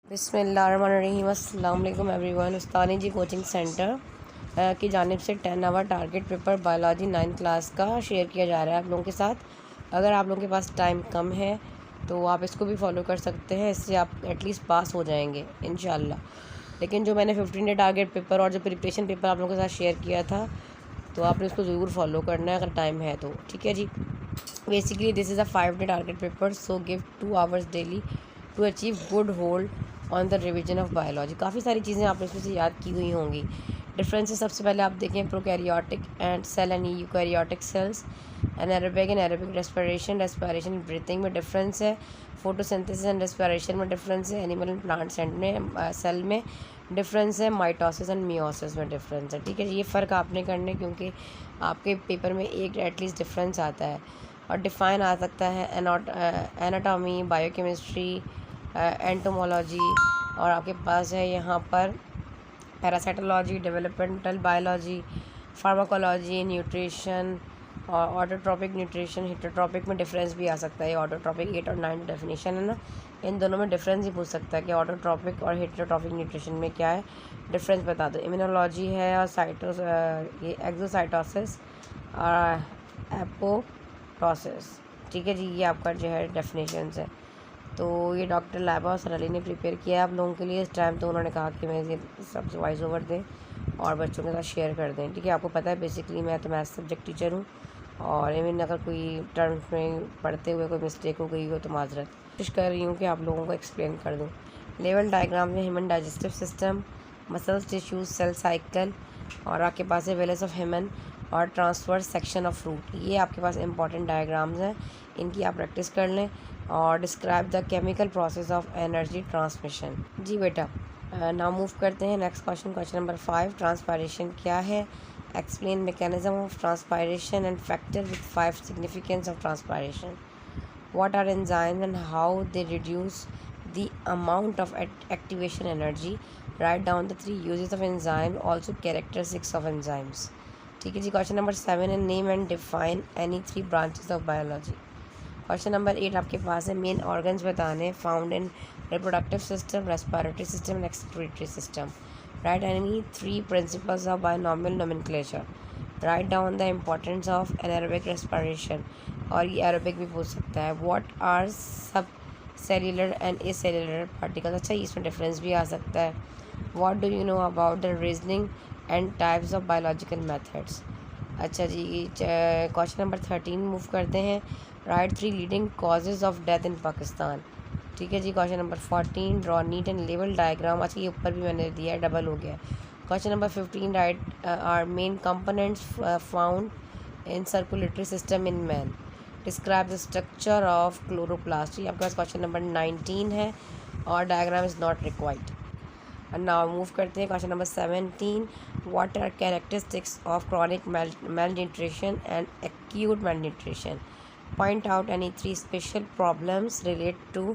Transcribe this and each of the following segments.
बिस्मिल्लाहिर्रहमानिर्रहीम। अस्सलाम वालेकुम everyone. Ustani ji coaching centre की जानिब से 10 hour target paper biology 9th class का शेयर किया जा रहा है आप लोगों के साथ। अगर आप लोगों के पास टाइम कम है तो आप इसको भी फॉलो कर सकते हैं, इससे आप एटलीस्ट पास हो जाएंगे इंशाल्लाह। लेकिन जो मैंने 15 डे टारगेट पेपर और जो प्रिपरेशन पेपर आप लोगों के साथ शेयर किया था तो आपने उसको ज़रूर फॉलो करना है अगर टाइम है तो, ठीक है जी। Basically this is a 5 day target paper, so give 2 hours daily to achieve good hold on the revision of biology. काफ़ी सारी चीज़ें आपने इसमें से याद की हुई होंगी। डिफरेंसेस सबसे पहले आप देखें, prokaryotic and cell and eukaryotic cells, anaerobic and aerobic respiration breathing में डिफरेंस है। फोटोसिंथेसिस एंड रेस्पिरेशन में डिफरेंस है। एनिमल एंड प्लांट सेल में डिफरेंस है। माइटोसिस एंड मियोसिस में डिफरेंस है, ठीक है। ये फ़र्क आपने करने क्योंकि आपके पेपर में एक एटलीस्ट डिफरेंस आता है। और डिफ़ाइन आ सकता है एनाटॉमी, बायोकेमिस्ट्री, एंटोमोलॉजी, और आपके पास है यहाँ पर parasitology, developmental biology, pharmacology, nutrition और ऑटोट्रॉपिक न्यूट्रिशन। हिटोट्रॉपिक में डिफरेंस भी आ सकता है। ऑटोट्रॉपिक 8 और 9 डेफिनेशन है ना, इन दोनों में डिफरेंस ही पूछ सकता है कि ऑटोट्रॉपिक और हिटोट्रॉपिक न्यूट्रिशन में क्या है डिफरेंस, बता दो। इम्यूनोलॉजी है और ये एक्सोसाइटोसिस और एपोप्टोसिस, ठीक है जी। ये आपका जो है डेफिनेशंस है। तो ये डॉक्टर लाइबा सरली ने प्रिपेयर किया है आप लोगों के लिए। इस टाइम तो उन्होंने कहा कि मैं ये सबसे वॉइस ओवर दें और बच्चों के साथ शेयर कर दें, ठीक है। आपको पता है बेसिकली मैं तो मैथ्स सब्जेक्ट टीचर हूँ और इवन अगर कोई टर्म्स में पढ़ते हुए कोई मिस्टेक हो गई हो तो माजरत। कोशिश कर रही हूँ कि आप लोगों को एक्सप्लेन कर दूँ। लेवल डायग्राम में human digestive system, muscles, tissues, cell cycle, और आपके पास है वेलस ऑफ ह्यूमन और ट्रांसवर्स सेक्शन ऑफ फ्रूट। ये आपके पास इंपॉर्टेंट डायग्राम्स हैं, इनकी आप प्रैक्टिस कर लें। और describe the chemical process of energy transmission. जी बेटा, नाउ मूव करते हैं नेक्स्ट क्वेश्चन नंबर 5। ट्रांसपायरेशन क्या है? Explain mechanism of transpiration and factor with 5 significance of transpiration. What are enzymes and how they reduce the amount of activation energy. Write down the 3 uses of enzyme, also characteristics of enzymes, ठीक है जी। Question number 7 है name and define any 3 branches of biology. Question number 8 आपके पास है main organs बताने, found in reproductive system, respiratory system and excretory system. Write any 3 principles of binomial nomenclature. Write down the importance of anaerobic respiration, और ये aerobic भी पूछ सकता है। What are subcellular and acellular particles, अच्छा इसमें difference भी आ सकता है। What do you know about the reasoning and types of biological methods. अच्छा जी, क्वेश्चन नंबर 13 मूव करते हैं। Write 3 leading causes of death in Pakistan, ठीक है जी। Question number 14 draw neat and level diagram, अच्छा ये ऊपर भी मैंने दिया है, डबल हो गया। Question number 15 write are main components found in circulatory system in man. Describe the structure of chloroplast. ये आपके पास क्वेश्चन नंबर 19 है और डायग्राम इज़ नॉट रिक्वायर्ड। और नाउ मूव करते हैं question number 17। What are characteristics of chronic malnutrition and acute malnutrition। Point out any 3 special problems relate to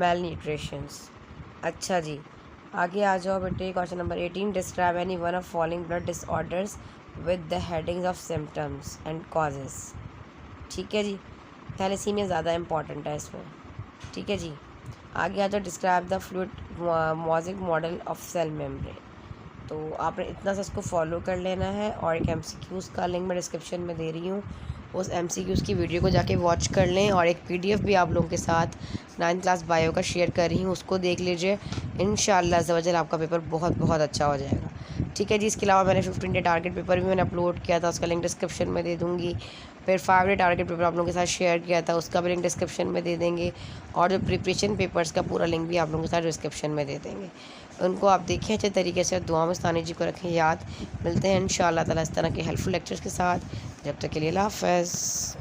malnutritions। अच्छा जी, आगे आ जाओ बेटे। Question number 18 describe any one of following blood disorders with the headings of symptoms and causes, ठीक है जी। Thalassaemia ज़्यादा important है इसमें, ठीक है जी। आगे आ जाओ, describe the fluid mosaic model of cell membrane. तो आपने इतना सा इसको फॉलो कर लेना है। और एक MCQs का लिंक मैं डिस्क्रिप्शन में दे रही हूँ, उस MCQs की वीडियो को जाके वॉच कर लें। और एक PDF भी आप लोगों के साथ 9th क्लास बायो का शेयर कर रही हूँ, उसको देख लीजिए। इंशाअल्लाह अज़्ज़ा वजल आपका पेपर बहुत बहुत अच्छा हो जाएगा, ठीक है जी। इसके अलावा मैंने 15 डे टारगेट पेपर भी मैंने अपलोड किया था, उसका लिंक डिस्क्रिप्शन में दे दूँगी। फिर 5 डे टारगेट पेपर आप लोगों के साथ शेयर किया था, उसका भी लिंक डिस्क्रिप्शन में दे देंगे। और जो प्रिपरेशन पेपर्स का पूरा लिंक भी आप लोगों के साथ डिस्क्रिप्शन में दे देंगे। उनको आप देखें अच्छे तरीके से, दुआ में उस्तानी जी को रखें याद। मिलते हैं इंशाअल्लाह ताला इस तरह के हेल्पफुल लेक्चर्स के साथ। जब तक के लिए अल्लाह हाफ़िज़।